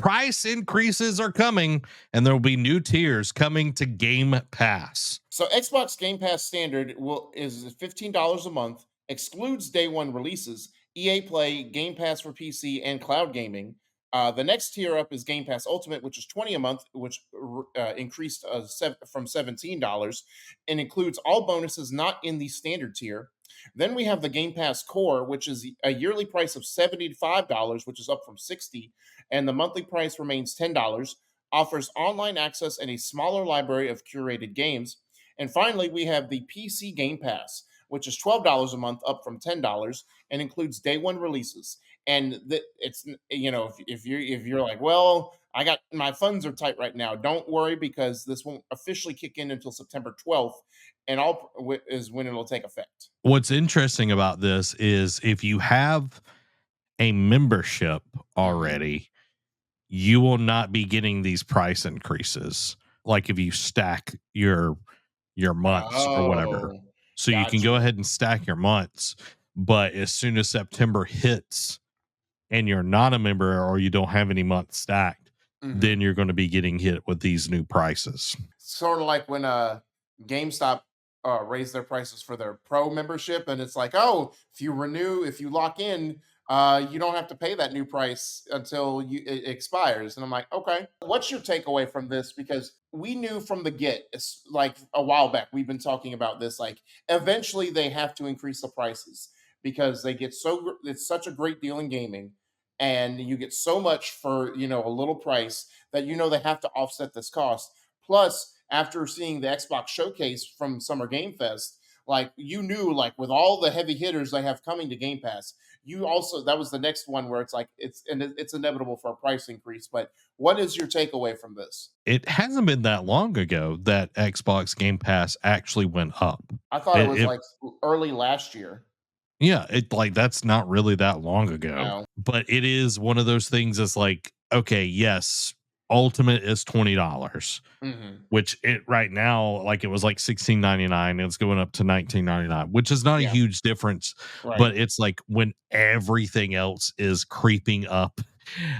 price increases are coming, and there will be new tiers coming to Game Pass. So Xbox Game Pass Standard is $15 a month, excludes day one releases, EA Play, Game Pass for PC, and cloud gaming. The next tier up is Game Pass Ultimate, which is 20 a month, which increased from $17 and includes all bonuses not in the standard tier. Then we have the Game Pass Core, which is a yearly price of $75, which is up from 60, and the monthly price remains $10. Offers online access and a smaller library of curated games. And finally, we have the PC Game Pass, which is $12 a month, up from $10, and includes day one releases. And it's if you're like, well, I got my funds are tight right now. Don't worry because this won't officially kick in until September 12th, and all is when it'll take effect. What's interesting about this is if you have a membership Mhm. already, you will not be getting these price increases. Like if you stack your months or whatever. Oh, So you can got go you. ahead and stack your months, but as soon as September hits and you're not a member or you don't have any months stacked, Mhm. then you're going to be getting hit with these new prices. Sort of like when GameStop raised their prices for their pro membership, and it's like, oh, if you lock in, you don't have to pay that new price until it expires. And I'm like, okay, what's your takeaway from this? Because we knew from the get, it's like a while back, we've been talking about this. Like, eventually, they have to increase the prices because it's such a great deal in gaming. And you get so much for a little price that they have to offset this cost. Plus, after seeing the Xbox showcase from Summer Game Fest, like you knew, like with all the heavy hitters they have coming to Game Pass, you also that was the next one where it's like it's inevitable for a price increase. But what is your takeaway from this? It hasn't been that long ago that Xbox Game Pass actually went up. I thought it was It like early last year. Yeah, it like that's not really that long ago, No. but it is one of those things that's like, okay, yes, Ultimate is $20, Hmm. which it right now, like it was like 16.99, it's going up to 19.99, which is not a Yeah. huge difference, Right. but it's like when everything else is creeping up,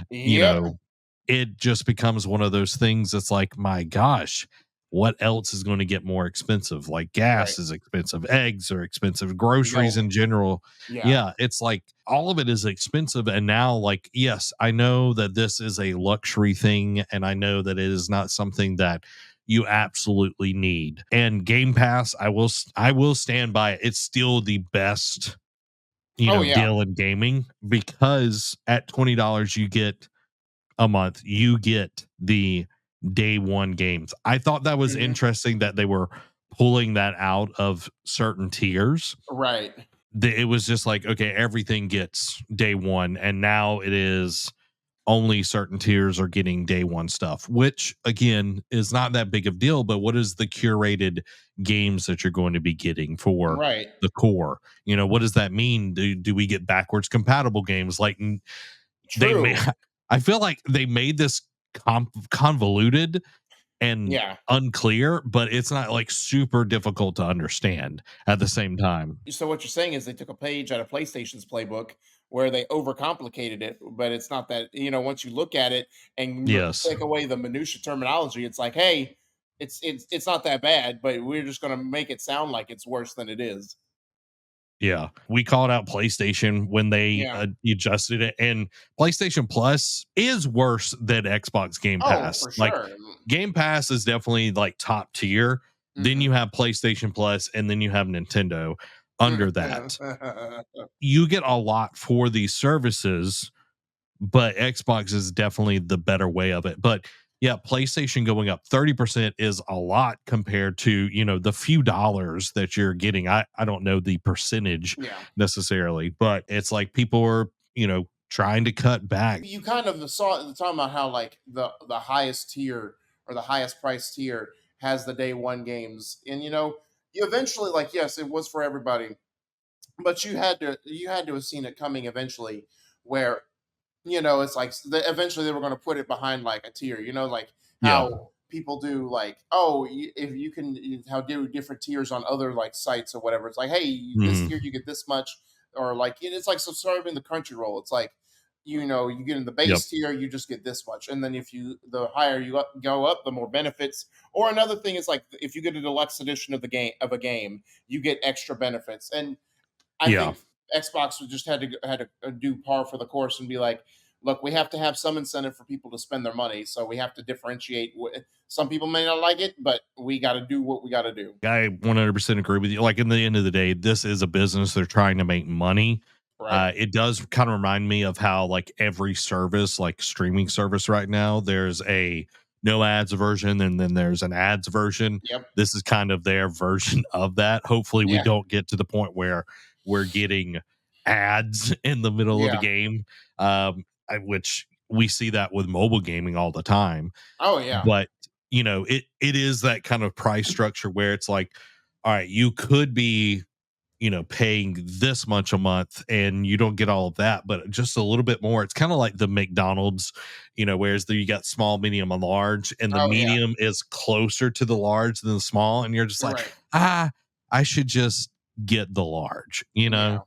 you Yep. know, it just becomes one of those things that's like, my gosh, what else is going to get more expensive? Like Right. gas is expensive, eggs are expensive, groceries Milk. in general. Yeah. Yeah, it's like all of it is expensive. And now, like, yes, I know that this is a luxury thing, and I know that it is not something that you absolutely need. And Game Pass, I will stand by it. It's still the best, Oh yeah. deal in gaming because at $20 you get a month, you get the day one games. I thought that was Hmm. interesting that they were pulling that out of certain tiers. Right. It was just like, okay, everything gets day one, and now it is only certain tiers are getting day one stuff, which again is not that big of deal. But what is the curated games that you're going to be getting for Right. the core? What does that mean? Do we get backwards compatible games like they may? True. I feel like they made this convoluted and Yeah. unclear, but it's not like super difficult to understand at the same time. So what you're saying is they took a page out of PlayStation's playbook where they overcomplicated it, but it's not that, once you look at it and Yes. take away the minutia terminology, it's like, hey, it's not that bad, but we're just going to make it sound like it's worse than it is. Yeah. We called out PlayStation when they Yeah. adjusted it, and PlayStation Plus is worse than Xbox Game Oh, Pass. for Like, sure. Game Pass is definitely like top tier. Then Mhm. you have PlayStation Plus, and then you have Nintendo under that. You get a lot for these services, but Xbox is definitely the better way of it. But yeah, PlayStation going up 30% is a lot compared to, the few dollars that you're getting. I don't know the percentage Yeah. necessarily, but it's like people are, trying to cut back. You kind of saw at the time about how like the highest tier or the highest price tier has the day one games, and you eventually, like, yes, it was for everybody, but you had to have seen it coming eventually, where it's like eventually they were going to put it behind like a tier, like Yeah. how people do, like, oh, if you can, how do different tiers on other like sites or whatever. It's like, hey, this Mhm. tier you get this much, or like it's like subscribing the Crunchyroll. It's like, you get in the Yep. base tier, you just get this much, and then if you the higher go up, the more benefits. Or another thing is like if you get a deluxe edition of a game, you get extra benefits. And I Yeah. think Xbox would just had to do par for the course and be like, look, we have to have some incentive for people to spend their money, so we have to differentiate. Some people may not like it, but we got to do what we got to do. I 100% agree with you. Like in the end of the day, this is a business. They're trying to make money. Right? It does kind of remind me of how like every service, like streaming service right now, there's a no ads version and then there's an ads version. Yep. This is kind of their version of that. Hopefully, we Yeah. don't get to the point where we're getting ads in the middle of the Yeah. game, which we see that with mobile gaming all the time. Oh yeah. But it is that kind of price structure where it's like, all right, you could be paying this much a month and you don't get all of that, but just a little bit more. It's kind of like the McDonald's, whereas you got small, medium, and large, and the Oh yeah. medium is closer to the large than the small, and you're just like, Right. I should just get the large. Yeah.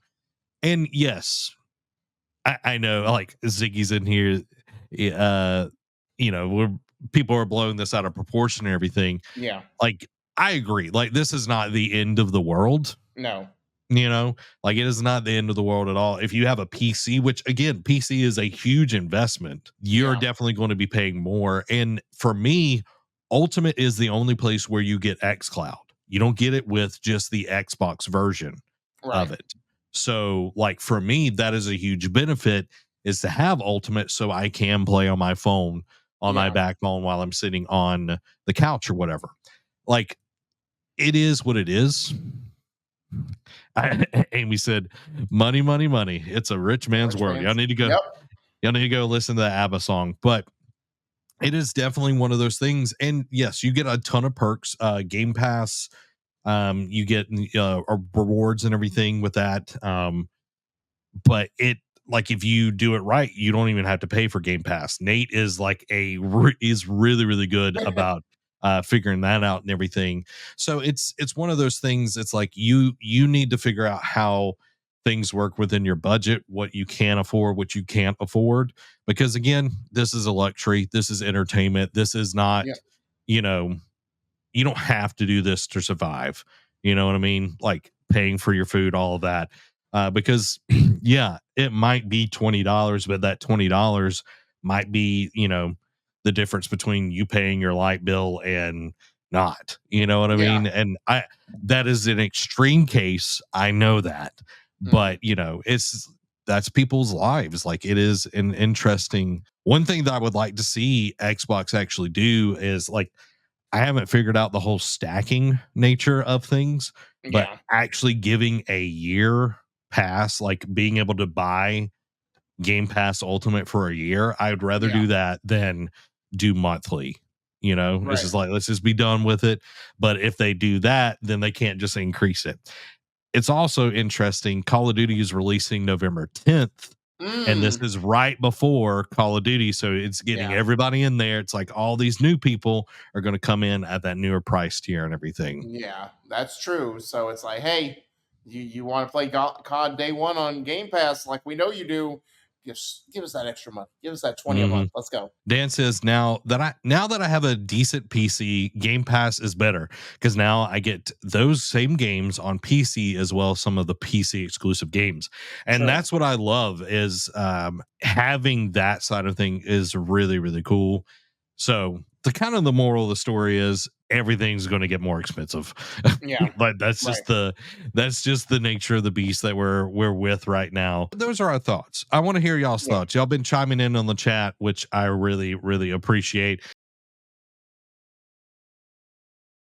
And yes, I know, like Ziggy's in here, uh, we're people are blowing this out of proportion and everything. Yeah. Like, I agree. Like, this is not the end of the world. No. Like it is not the end of the world at all. If you have a PC, which again, PC is a huge investment, you're Yeah. definitely going to be paying more. And for me, Ultimate is the only place where you get xCloud. You don't get it with just the Xbox version Right. of it. So, like for me, that is a huge benefit is to have Ultimate so I can play on my phone, on my Yeah. backbone while I'm sitting on the couch or whatever. Like it is what it is. Amy said, "Money, money, money. It's a rich man's Rich world." Y'all man's. need to go. Yep. Y'all need to go listen to the ABBA song. But it is definitely one of those things. And yes, you get a ton of perks. Game Pass. You get rewards and everything with that. But like if you do it right, you don't even have to pay for Game Pass. Nate is like is really really good about figuring that out and everything. So it's one of those things. It's like you need to figure out how things work within your budget, what you can afford, what you can't afford. Because again, this is a luxury. This is entertainment. This is not, Yeah. you know, you don't have to do this to survive. You know what I mean? Like paying for your food, all of that. Because yeah, it might be $20, but that $20 might be, the difference between you paying your light bill and not. You know what I Yeah. mean? And that is an extreme case. I know that. Mhm. But that's people's lives. Like it is an interesting one thing that I would like to see Xbox actually do is like I haven't figured out the whole stacking nature of things, but Yeah. actually giving a year pass, like being able to buy Game Pass Ultimate for a year, I would rather Yeah. do that than do monthly. It's Right. just like, let's just be done with it. But if they do that, then they can't just increase it. It's also interesting. Call of Duty is releasing November 10th, and this Mm. is right before Call of Duty. So it's getting Yeah. everybody in there. It's like all these new people are going to come in at that newer price tier and everything. Yeah. That's true. So it's like, hey, you want to play COD day one on Game Pass, like we know you do. Give us that extra month. Give us that 20 a hmm month. Let's go. Dan says now that I have a decent PC, Game Pass is better because now I get those same games on PC as well as some of the PC exclusive games, and Sure. that's what I love is having that side of thing is really really cool. So the kind of the moral of the story is everything's going to get more expensive, Yeah. but Right. that's just the nature of the beast that we're with right now. Those are our thoughts. I want to hear y'all's Yeah. thoughts. Y'all been chiming in on the chat, which I really really appreciate.